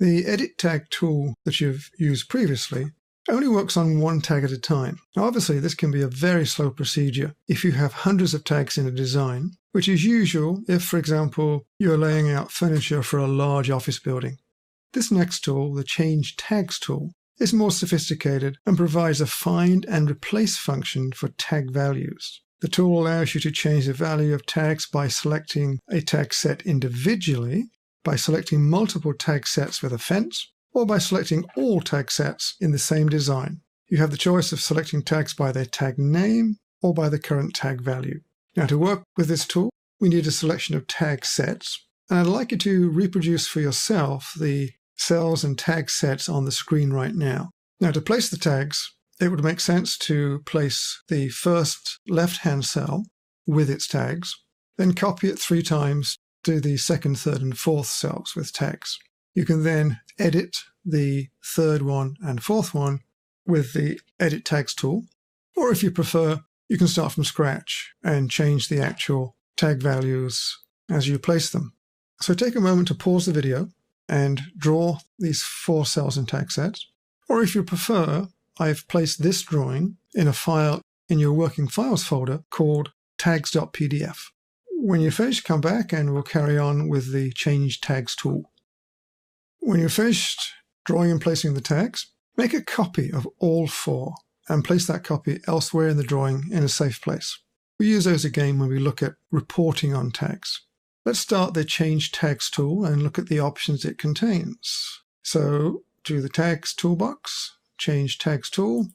The edit tag tool that you've used previously only works on one tag at a time. Now, obviously, this can be a very slow procedure if you have hundreds of tags in a design, which is usual if, for example, you're laying out furniture for a large office building. This next tool, the Change Tags tool, is more sophisticated and provides a find and replace function for tag values. The tool allows you to change the value of tags by selecting a tag set individually, by selecting multiple tag sets with a fence, or by selecting all tag sets in the same design. You have the choice of selecting tags by their tag name or by the current tag value. Now, to work with this tool, we need a selection of tag sets, and I'd like you to reproduce for yourself the cells and tag sets on the screen right now. Now, to place the tags, it would make sense to place the first left-hand cell with its tags, then copy it 3 times to the second, third, and fourth cells with tags. You can then edit the third one and fourth one with the Edit Tags tool, or if you prefer, you can start from scratch and change the actual tag values as you place them. So take a moment to pause the video and draw these 4 cells and tag sets, or if you prefer, I've placed this drawing in a file in your Working Files folder called tags.pdf. When you're finished, come back and we'll carry on with the Change Tags tool. When you're finished drawing and placing the tags, make a copy of all 4 and place that copy elsewhere in the drawing in a safe place. We use those again when we look at reporting on tags. Let's start the Change Tags tool and look at the options it contains. So, to the Tags toolbox, Change Tags tool.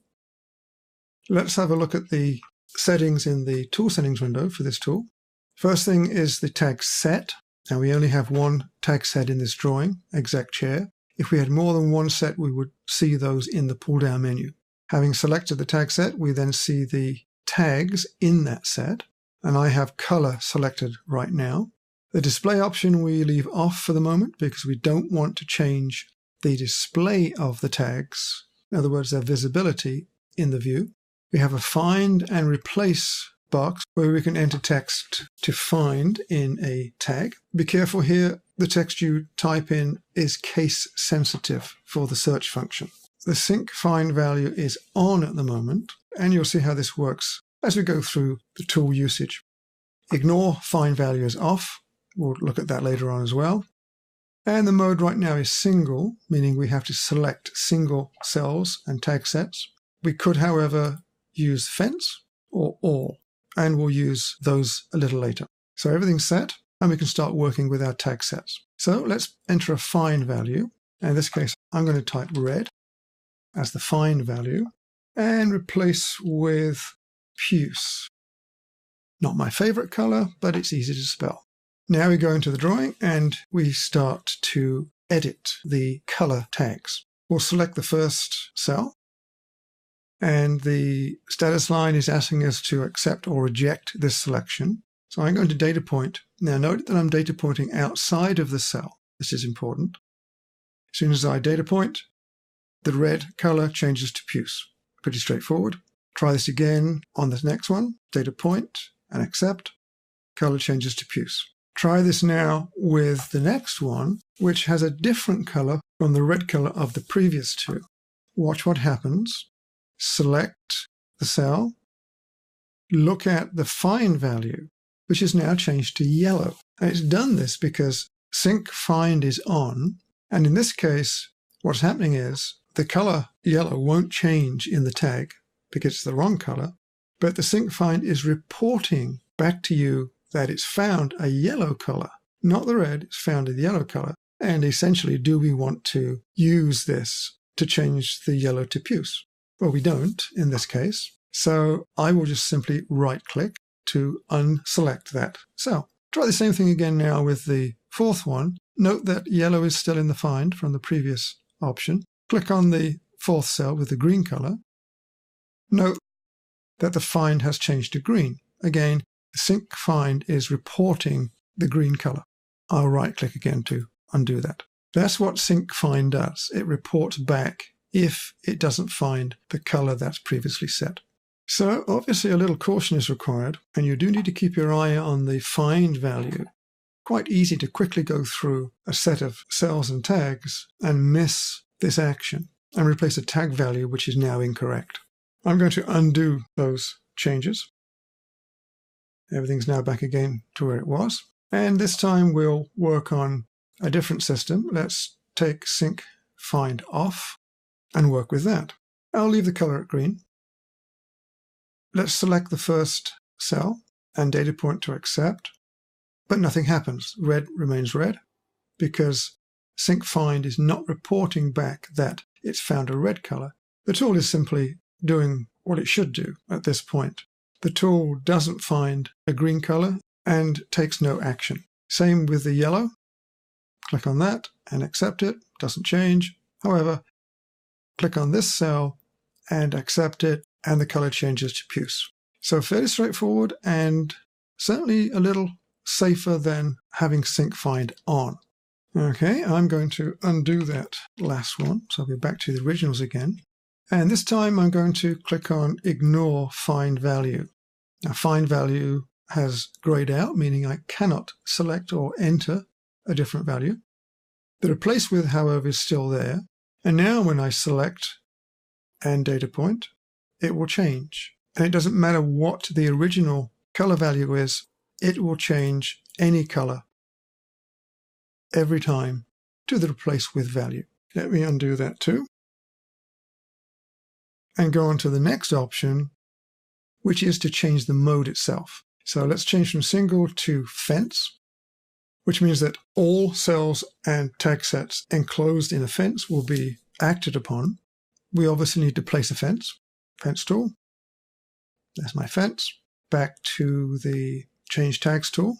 Let's have a look at the settings in the Tool Settings window for this tool. First thing is the tag set. Now, we only have 1 tag set in this drawing, Exec Chair. If we had more than 1 set, we would see those in the pull-down menu. Having selected the tag set, we then see the tags in that set, and I have color selected right now. The display option we leave off for the moment because we don't want to change the display of the tags, in other words, their visibility in the view. We have a find and replace box where we can enter text to find in a tag. Be careful here, the text you type in is case sensitive for the search function. The sync find value is on at the moment, and you'll see how this works as we go through the tool usage. Ignore find value as off. We'll look at that later on as well. And the mode right now is single, meaning we have to select single cells and tag sets. We could, however, use fence or all, and we'll use those a little later. So everything's set, and we can start working with our tag sets. So let's enter a find value. In this case, I'm going to type red as the find value and replace with puce. Not my favorite color, but it's easy to spell. Now we go into the drawing and we start to edit the color tags. We'll select the first cell, and the status line is asking us to accept or reject this selection. So I'm going to data point. Now note that I'm data pointing outside of the cell. This is important. As soon as I data point, the red color changes to puce. Pretty straightforward. Try this again on the next one. Data point and accept. Color changes to puce. Try this now with the next one, which has a different color from the red color of the previous 2. Watch what happens. Select the cell. Look at the find value, which is now changed to yellow. And it's done this because sync find is on. And in this case, what's happening is the color yellow won't change in the tag because it's the wrong color, but the sync find is reporting back to you that it's found a yellow color, not the red, it's found a yellow color. And essentially, do we want to use this to change the yellow to puce? Well, we don't in this case. So I will just simply right-click to unselect that cell. Try the same thing again now with the fourth one. Note that yellow is still in the find from the previous option. Click on the fourth cell with the green color. Note that the find has changed to green. Again, the sync find is reporting the green color. I'll right-click again to undo that. That's what sync find does. It reports back if it doesn't find the color that's previously set. So obviously a little caution is required, and you do need to keep your eye on the find value. quite easy to quickly go through a set of cells and tags and miss this action and replace a tag value which is now incorrect. I'm going to undo those changes. Everything's now back again to where it was. And this time we'll work on a different system. Let's take sync find off and work with that. I'll leave the color at green. Let's select the first cell and data point to accept, but nothing happens. Red remains red because sync find is not reporting back that it's found a red color. The tool is simply doing what it should do at this point. The tool doesn't find a green color and takes no action. Same with the yellow. Click on that and accept it. Doesn't change. However, click on this cell and accept it, and the color changes to puce. So fairly straightforward and certainly a little safer than having sync find on. Okay, I'm going to undo that last one. So I'll be back to the originals again. And this time I'm going to click on ignore find value. Now find value has grayed out, meaning I cannot select or enter a different value. The replace with, however, is still there. And now when I select and data point, it will change. And it doesn't matter what the original color value is, it will change any color every time to the replace with value. Let me undo that too. And go on to the next option, which is to change the mode itself. So let's change from single to fence, which means that all cells and tag sets enclosed in a fence will be acted upon. We obviously need to place a fence. Fence tool. There's my fence. Back to the change tags tool.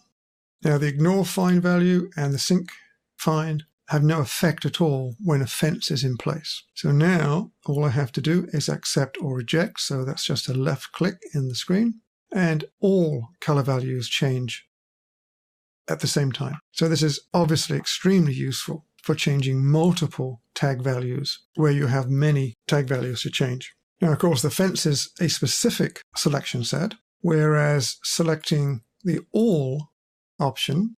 Now the ignore find value and the sync find have no effect at all when a fence is in place. So now all I have to do is accept or reject. So that's just a left click in the screen, and all color values change at the same time. So this is obviously extremely useful for changing multiple tag values where you have many tag values to change. Now, of course, the fence is a specific selection set, whereas selecting the all option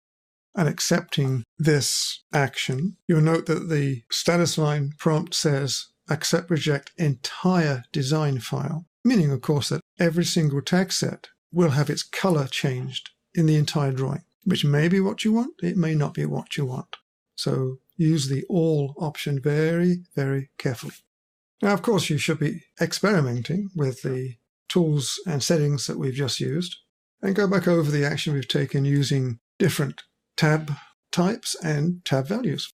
and accepting this action, you'll note that the status line prompt says accept reject entire design file, meaning, of course, that every single tag set will have its color changed in the entire drawing, which may be what you want, it may not be what you want. So use the all option very, very carefully. Now, of course, you should be experimenting with the tools and settings that we've just used and go back over the action we've taken using different tab types and tab values.